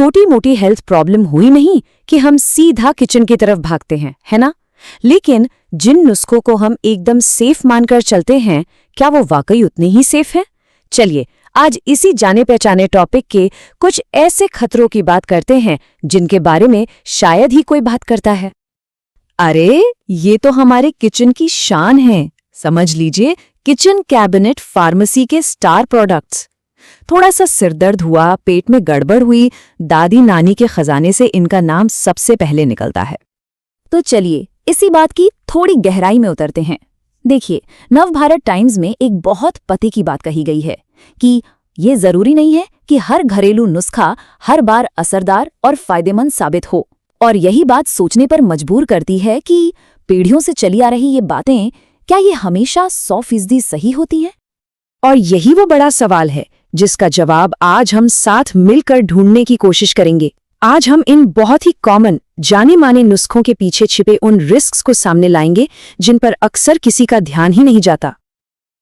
छोटी मोटी health problem हुई नहीं कि हम सीधा किचन की तरफ भागते हैं, है ना? लेकिन जिन नुस्खों को हम एकदम सेफ मानकर चलते हैं, क्या वो वाकई उतने ही सेफ हैं? चलिए आज इसी जाने पहचाने टॉपिक के कुछ ऐसे खतरों की बात करते हैं जिनके बारे में शायद ही कोई बात करता है। अरे ये तो हमारे किचन की शान है। समझ लीजिए किचन कैबिनेट फार्मेसी के स्टार प्रोडक्ट्स। थोड़ा सा सिरदर्द हुआ, पेट में गड़बड़ हुई, दादी नानी के खजाने से इनका नाम सबसे पहले निकलता है। तो चलिए इसी बात की थोड़ी गहराई में उतरते हैं। देखिए, नवभारत टाइम्स में एक बहुत पते की बात कही गई है कि ये जरूरी नहीं है कि हर घरेलू नुस्खा हर बार असरदार और फायदेमंद साबित हो। और यही बात सोचने पर मजबूर करती है कि पीढ़ियों से चली आ रही ये बातें क्या ये हमेशा 100% सही होती हैं? और यही वो बड़ा सवाल है जिसका जवाब आज हम साथ मिलकर ढूंढने की कोशिश करेंगे। आज हम इन बहुत ही कॉमन जाने माने नुस्खों के पीछे छिपे उन रिस्क्स को सामने लाएंगे जिन पर अक्सर किसी का ध्यान ही नहीं जाता।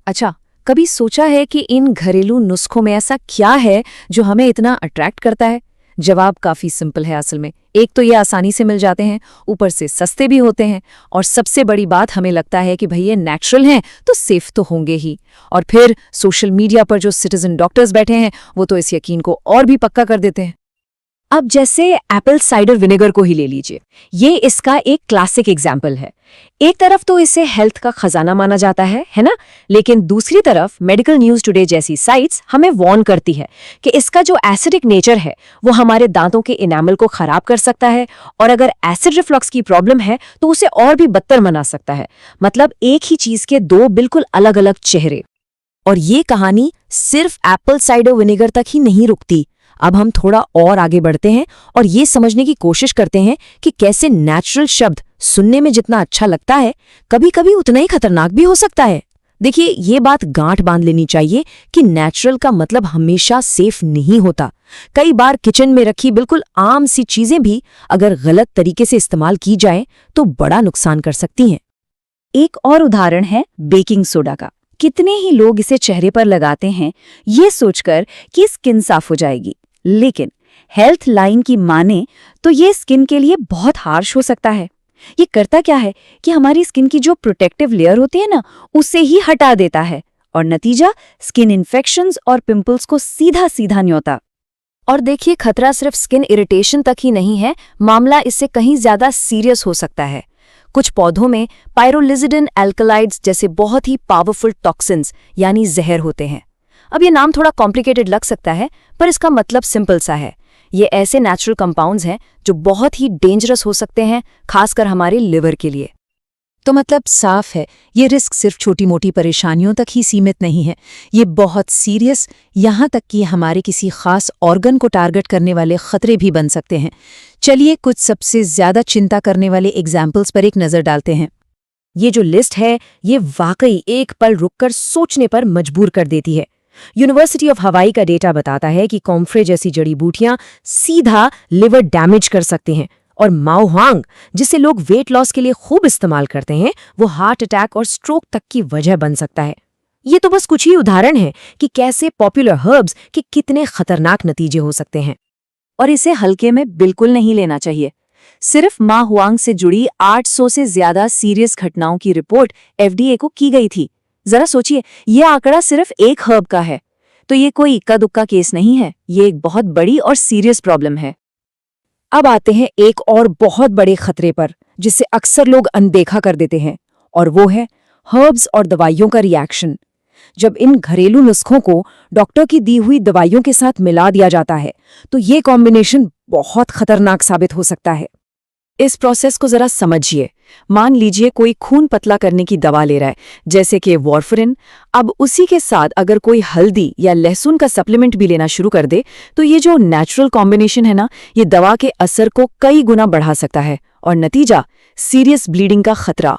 अच्छा, कभी सोचा है कि इन घरेलू नुस्खों में ऐसा क्या है जो हमें इतना अट्रैक्ट करता है? जवाब काफी सिंपल है असल में। एक तो ये आसानी से मिल जाते हैं, ऊपर से सस्ते भी होते हैं, और सबसे बड़ी बात हमें लगता है कि भाई ये नेचुरल हैं तो सेफ तो होंगे ही। और फिर सोशल मीडिया पर जो सिटीजन डॉक्टर्स बैठे हैं वो तो इस यकीन को और भी पक्का कर देते हैं। अब जैसे एप्पल साइडर विनेगर को ही ले लीजिए, ये इसका एक क्लासिक एग्जाम्पल है। एक तरफ तो इसे हेल्थ का खजाना माना जाता है ना? लेकिन दूसरी तरफ मेडिकल न्यूज टुडे जैसी साइट्स हमें वार्न करती है कि इसका जो एसिडिक नेचर है वो हमारे दांतों के इनेमल को खराब कर सकता है, और अगर एसिड रिफ्लक्स की प्रॉब्लम है तो उसे और भी बदतर बना सकता है। मतलब एक ही चीज के दो बिल्कुल अलग अलग चेहरे। और ये कहानी सिर्फ एप्पल साइडर विनेगर तक ही नहीं रुकती। अब हम थोड़ा और आगे बढ़ते हैं और ये समझने की कोशिश करते हैं कि कैसे नेचुरल शब्द सुनने में जितना अच्छा लगता है, कभी कभी उतना ही खतरनाक भी हो सकता है। देखिए, ये बात गांठ बांध लेनी चाहिए कि नेचुरल का मतलब हमेशा सेफ नहीं होता। कई बार किचन में रखी बिल्कुल आम सी चीजें भी अगर गलत तरीके से इस्तेमाल की जाए तो बड़ा नुकसान कर सकती हैं। एक और उदाहरण है बेकिंग सोडा का। कितने ही लोग इसे चेहरे पर लगाते हैं ये सोचकर कि स्किन साफ हो जाएगी, लेकिन हेल्थ लाइन की माने तो ये स्किन के लिए बहुत हार्श हो सकता है। ये करता क्या है कि हमारी स्किन की जो प्रोटेक्टिव लेयर होती है ना, उसे ही हटा देता है, और नतीजा स्किन इन्फेक्शंस और पिंपल्स को सीधा सीधा न्योता। और देखिए, खतरा सिर्फ स्किन इरिटेशन तक ही नहीं है, मामला इससे कहीं ज्यादा सीरियस हो सकता है। कुछ पौधों में पायरोलिजिडिन एल्कलाइड्स जैसे बहुत ही पावरफुल टॉक्सिन्स यानी जहर होते हैं। अब ये नाम थोड़ा कॉम्प्लिकेटेड लग सकता है, पर इसका मतलब सिंपल सा है। ये ऐसे नेचुरल कंपाउंड्स हैं जो बहुत ही डेंजरस हो सकते हैं, खासकर हमारे लिवर के लिए। तो मतलब साफ है, ये रिस्क सिर्फ छोटी मोटी परेशानियों तक ही सीमित नहीं है। ये बहुत सीरियस, यहाँ तक कि हमारे किसी खास ऑर्गन को टारगेट करने वाले खतरे भी बन सकते हैं। चलिए कुछ सबसे ज्यादा चिंता करने वाले एग्जाम्पल्स पर एक नजर डालते हैं। ये जो लिस्ट है ये वाकई एक पल रुककर सोचने पर मजबूर कर देती है। यूनिवर्सिटी ऑफ हवाई का डेटा बताता है कि कॉम्फ्रे जैसी जड़ी बूटियां सीधा लिवर डैमेज कर सकती हैं, और माओहांग जिसे लोग वेट लॉस के लिए खूब इस्तेमाल करते हैं, वो हार्ट अटैक और स्ट्रोक तक की वजह बन सकता है। ये तो बस कुछ ही उदाहरण हैं कि कैसे पॉपुलर हर्ब्स के कितने खतरनाक नतीजे हो सकते हैं। और इसे हल्के में बिल्कुल नहीं लेना चाहिए। सिर्फ माओहांग से जुड़ी 800 से ज्यादा सीरियस घटनाओं की रिपोर्ट FDA को की गई थी। जरा सोचिए, ये आंकड़ा सिर्फ एक हर्ब का है, तो ये कोई इक्का दुक्का केस नहीं है, ये एक बहुत बड़ी और सीरियस प्रॉब्लम है। अब आते हैं एक और बहुत बड़े खतरे पर जिसे अक्सर लोग अनदेखा कर देते हैं, और वो है हर्ब्स और दवाइयों का रिएक्शन। जब इन घरेलू नुस्खों को डॉक्टर की दी हुई दवाइयों के साथ मिला दिया जाता है तो ये कॉम्बिनेशन बहुत खतरनाक साबित हो सकता है। इस प्रोसेस को जरा समझिए। मान लीजिए कोई खून पतला करने की दवा ले रहा है, जैसे कि वारफरिन। अब उसी के साथ अगर कोई हल्दी या लहसुन का सप्लीमेंट भी लेना शुरू कर दे तो ये जो नेचुरल कॉम्बिनेशन है ना, ये दवा के असर को कई गुना बढ़ा सकता है, और नतीजा सीरियस ब्लीडिंग का खतरा।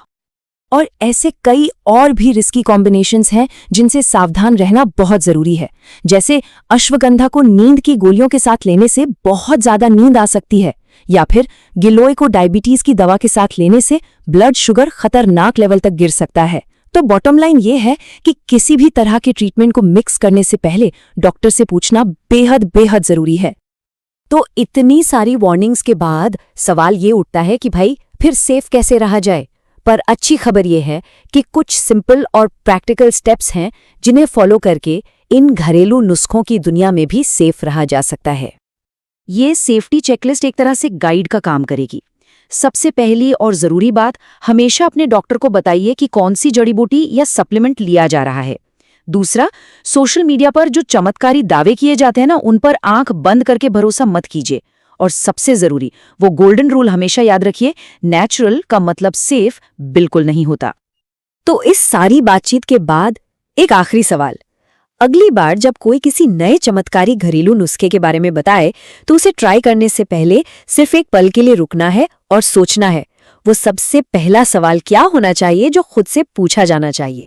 और ऐसे कई और भी रिस्की कॉम्बिनेशंस हैं जिनसे सावधान रहना बहुत जरूरी है। जैसे अश्वगंधा को नींद की गोलियों के साथ लेने से बहुत ज्यादा नींद आ सकती है, या फिर गिलोय को डायबिटीज की दवा के साथ लेने से ब्लड शुगर खतरनाक लेवल तक गिर सकता है। तो बॉटम लाइन ये है कि किसी भी तरह के ट्रीटमेंट को मिक्स करने से पहले डॉक्टर से पूछना बेहद बेहद जरूरी है। तो इतनी सारी वार्निंग्स के बाद सवाल ये उठता है कि भाई फिर सेफ कैसे रहा जाए। पर अच्छी खबर ये है कि कुछ सिंपल और प्रैक्टिकल स्टेप्स हैं जिन्हें फॉलो करके इन घरेलू नुस्खों की दुनिया में भी सेफ रहा जा सकता है। ये सेफ्टी चेकलिस्ट एक तरह से गाइड का काम करेगी। सबसे पहली और ज़रूरी बात, हमेशा अपने डॉक्टर को बताइए कि कौन सी जड़ी बूटी या सप्लीमेंट लिया जा रहा है। दूसरा, सोशल मीडिया पर जो चमत्कारी दावे किए जाते हैं ना, उन पर आंख बंद करके भरोसा मत कीजिए। और सबसे ज़रूरी, वो गोल्डन रूल हमेशा याद रखिए, नेचुरल का मतलब सेफ बिल्कुल नहीं होता। तो इस सारी बातचीत के बाद एक आखिरी सवाल, अगली बार जब कोई किसी नए चमत्कारी घरेलू नुस्खे के बारे में बताए तो उसे ट्राई करने से पहले सिर्फ एक पल के लिए रुकना है और सोचना है, वो सबसे पहला सवाल क्या होना चाहिए जो खुद से पूछा जाना चाहिए।